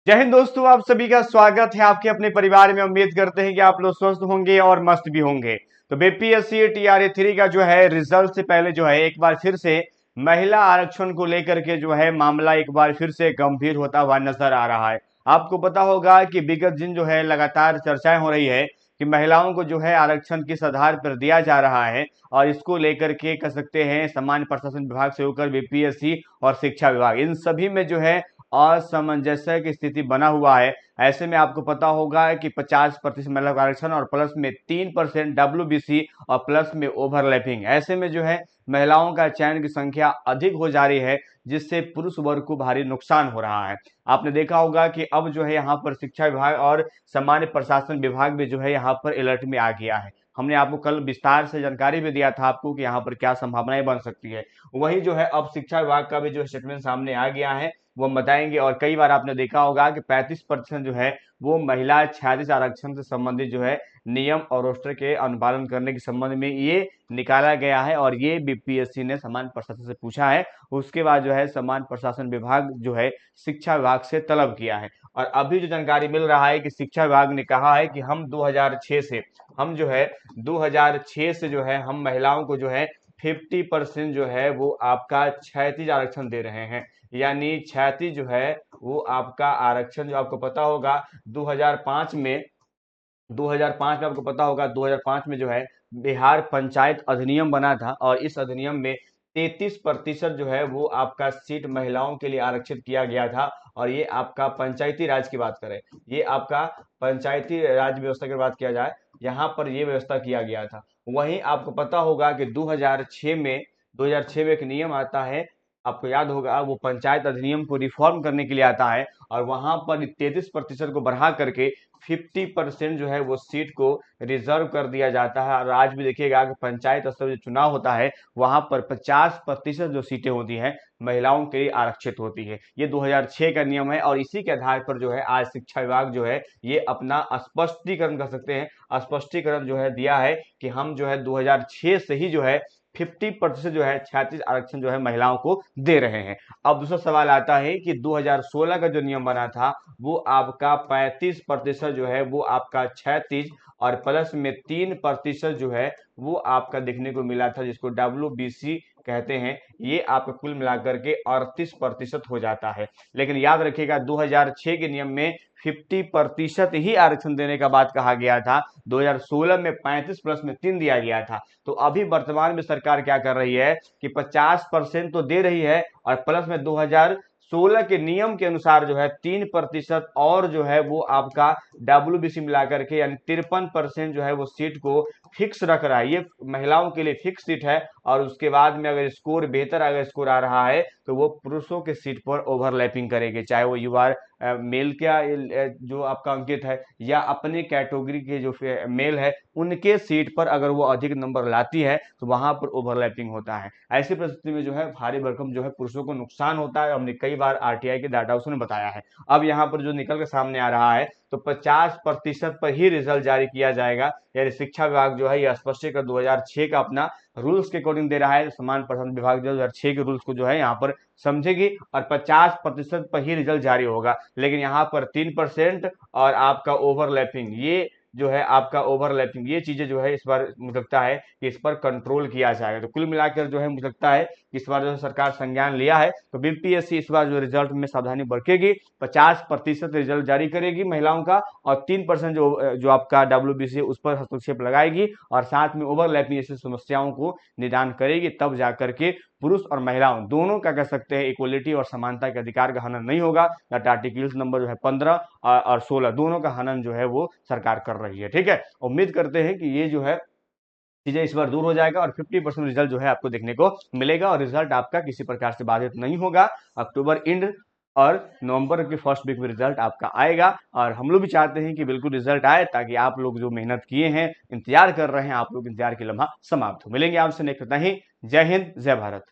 जय हिंद दोस्तों, आप सभी का स्वागत है आपके अपने परिवार में। उम्मीद करते हैं कि आप लोग स्वस्थ होंगे और मस्त भी होंगे। तो बीपीएससी टीआरए 3 का जो है रिजल्ट से पहले जो है एक बार फिर से महिला आरक्षण को लेकर के जो है मामला एक बार फिर से गंभीर होता हुआ नजर आ रहा है। आपको पता होगा कि विगत दिन जो है लगातार चर्चाएं हो रही है कि महिलाओं को जो है आरक्षण किस आधार पर दिया जा रहा है, और इसको लेकर के कह सकते हैं सामान्य प्रशासन विभाग से होकर बीपीएससी और शिक्षा विभाग, इन सभी में जो है असामंजस्य की स्थिति बना हुआ है। ऐसे में आपको पता होगा कि 50% महिला आरक्षण और प्लस में 3% डब्ल्यूबीसी और प्लस में ओवरलैपिंग, ऐसे में जो है महिलाओं का चयन की संख्या अधिक हो जा रही है, जिससे पुरुष वर्ग को भारी नुकसान हो रहा है। आपने देखा होगा कि अब जो है यहाँ पर शिक्षा विभाग और सामान्य प्रशासन विभाग भी जो है यहाँ पर अलर्ट में आ गया है। हमने आपको कल विस्तार से जानकारी भी दिया था आपको कि यहाँ पर क्या संभावनाएं बन सकती है। वही जो है अब शिक्षा विभाग का भी जो स्टेटमेंट सामने आ गया है वो हम बताएंगे। और कई बार आपने देखा होगा कि 35% जो है वो महिला 36 आरक्षण से संबंधित जो है नियम और रोस्टर के अनुपालन करने के संबंध में ये निकाला गया है, और ये बीपीएससी ने सामान्य प्रशासन से पूछा है। उसके बाद जो है सामान्य प्रशासन विभाग जो है शिक्षा विभाग से तलब किया है। और अभी जो जानकारी मिल रहा है कि शिक्षा विभाग ने कहा है कि हम 2006 से हम जो है 2006 से जो है हम महिलाओं को जो है 50% जो है वो आपका 36 आरक्षण दे रहे हैं। यानी 36 जो है वो आपका आरक्षण जो आपको पता होगा 2005 में 2005 में आपको पता होगा 2005 में जो है बिहार पंचायत अधिनियम बना था, और इस अधिनियम में 33% जो है वो आपका सीट महिलाओं के लिए आरक्षित किया गया था। और ये आपका पंचायती राज की बात करें, ये आपका पंचायती राज व्यवस्था की बात किया जाए, यहाँ पर ये व्यवस्था किया गया था। वहीं आपको पता होगा कि 2006 में एक नियम आता है, आपको याद होगा, वो पंचायत अधिनियम को रिफॉर्म करने के लिए आता है, और वहां पर 33% को बढ़ा करके 50% जो है वो सीट को रिजर्व कर दिया जाता है। और आज भी देखिएगा कि पंचायत स्तर जो चुनाव होता है वहां पर 50% जो सीटें होती हैं महिलाओं के लिए आरक्षित होती है। ये 2006 का नियम है, और इसी के आधार पर जो है आज शिक्षा विभाग जो है ये अपना स्पष्टीकरण कर सकते हैं, स्पष्टीकरण जो है दिया है कि हम जो है 2006 से ही जो है 50% जो है 36 आरक्षण जो है महिलाओं को दे रहे हैं। अब दूसरा सवाल आता है कि 2016 का जो नियम बना था वो आपका 35% जो है वो आपका 36 और प्लस में 3% जो है वो आपका देखने को मिला था, जिसको डब्ल्यूबीसी कहते हैं। ये आपका कुल मिलाकर के 38% हो जाता है। लेकिन याद रखिएगा 2006 के नियम में 50% ही आरक्षण देने का बात कहा गया था, 2016 में 35 प्लस में 3 दिया गया था। तो अभी वर्तमान में सरकार क्या कर रही है कि 50% तो दे रही है, और प्लस में 2016 के नियम के अनुसार जो है 3% और जो है वो आपका डब्ल्यूबीसी मिलाकर के यानी 53% जो है वो सीट को फिक्स रख रहा है। ये महिलाओं के लिए फिक्स सीट है, और उसके बाद में अगर स्कोर बेहतर अगर स्कोर आ रहा है तो वो पुरुषों के सीट पर ओवरलैपिंग करेंगे, चाहे वो युवा मेल का जो आपका अंकित है या अपने कैटेगरी के जो मेल है उनके सीट पर अगर वो अधिक नंबर लाती है तो वहां पर ओवरलैपिंग होता है। ऐसी परिस्थिति में जो है भारी भरकम जो है पुरुषों को नुकसान होता है। हमने कई बार आरटीआई के डाटा उसने बताया है। अब यहाँ पर जो निकल के सामने आ रहा है तो 50% पर ही रिजल्ट जारी किया जाएगा। यानी शिक्षा विभाग जो है ये स्पष्टीकरण 2006 का अपना रूल्स के अकॉर्डिंग दे रहा है। समान प्रशासन विभाग 2006 के रूल्स को जो है यहाँ पर समझेगी, और 50% पर ही रिजल्ट जारी होगा। लेकिन यहाँ पर 3% और आपका ओवरलैपिंग, ये जो है आपका ओवरलैपिंग, ये चीजें जो है इस बार मुझे लगता है कि इस पर कंट्रोल किया जाएगा। तो कुल मिलाकर जो है मुझे लगता है कि इस बार जो है सरकार संज्ञान लिया है, तो बीपीएससी इस बार जो रिजल्ट में सावधानी बरतेगी, 50% रिजल्ट जारी करेगी महिलाओं का, और 3% जो जो आपका डब्ल्यूबीसी उस पर हस्तक्षेप लगाएगी, और साथ में ओवरलैपिंग जैसी समस्याओं को निदान करेगी। तब जाकर के पुरुष और महिलाओं दोनों का कह सकते हैं इक्वलिटी और समानता के अधिकार का हनन नहीं होगा। आर्टिकल्स नंबर जो है 15 और 16 दोनों का हनन जो है वो सरकार कर रही है। ठीक है, उम्मीद करते हैं कि ये जो है चीजें इस बार दूर हो जाएगा, और 50% रिजल्ट जो है आपको देखने को मिलेगा, और रिजल्ट आपका किसी प्रकार से बाधित नहीं होगा। अक्टूबर एंड और नवंबर के फर्स्ट वीक में रिजल्ट आपका आएगा, और हम लोग भी चाहते हैं कि बिल्कुल रिजल्ट आए, ताकि आप लोग जो मेहनत किए हैं, इंतजार कर रहे हैं, आप लोग इंतजार की लम्हा समाप्त हो। मिलेंगे आपसे नेक्स्ट। ही जय हिंद, जय भारत।